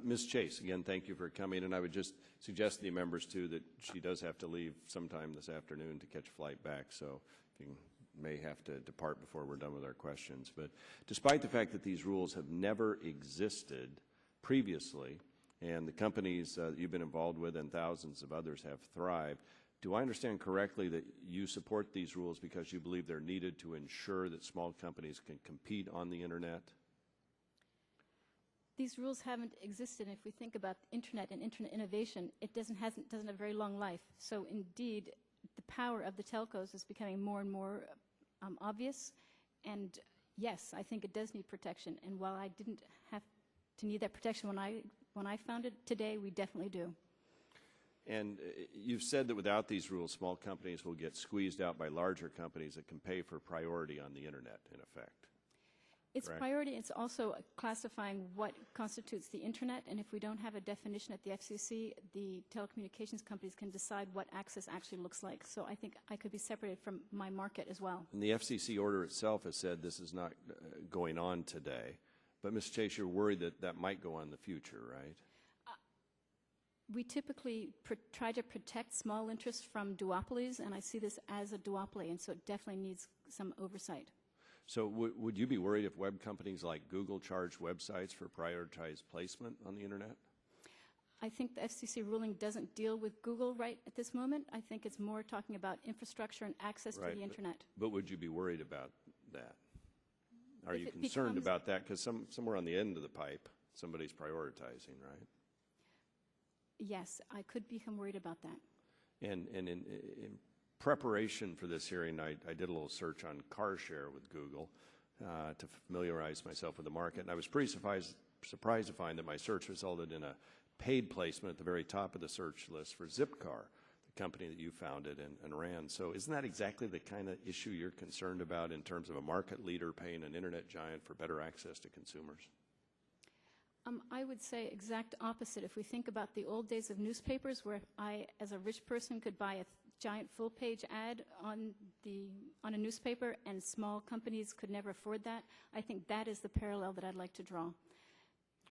Ms. Chase, again, thank you for coming, and I would just suggest to the members, too, that she does have to leave sometime this afternoon to catch a flight back, so you may have to depart before we're done with our questions. But despite the fact that these rules have never existed previously, and the companies that you've been involved with and thousands of others have thrived, do I understand correctly that you support these rules because you believe they're needed to ensure that small companies can compete on the Internet? These rules haven't existed. If we think about Internet and Internet innovation, it doesn't have a very long life. So indeed, the power of the telcos is becoming more and more obvious. And yes, I think it does need protection. And while I didn't have to need that protection when I found it, today we definitely do. And you've said that without these rules, small companies will get squeezed out by larger companies that can pay for priority on the Internet, in effect. It's correct? priority. It's also classifying what constitutes the Internet. And if we don't have a definition at the FCC, the telecommunications companies can decide what access actually looks like. So I think I could be separated from my market as well. And the FCC order itself has said this is not going on today. But, Ms. Chase, you're worried that that might go on in the future, right? We typically try to protect small interests from duopolies, and I see this as a duopoly, and so it definitely needs some oversight. So would you be worried if web companies like Google charge websites for prioritized placement on the Internet? I think the FCC ruling doesn't deal with Google right at this moment. I think it's more talking about infrastructure and access to the Internet. But would you be worried about that? Are you concerned about that? Because somewhere on the end of the pipe, somebody's prioritizing, right? Yes, I could become worried about that. And in preparation for this hearing, I did a little search on car share with Google to familiarize myself with the market. And I was pretty surprised to find that my search resulted in a paid placement at the very top of the search list for Zipcar, the company that you founded and ran. So isn't that exactly the kind of issue you're concerned about in terms of a market leader paying an Internet giant for better access to consumers? I would say exact opposite. If we think about the old days of newspapers where I, as a rich person, could buy a giant full-page ad on a newspaper and small companies could never afford that, I think that is the parallel that I'd like to draw.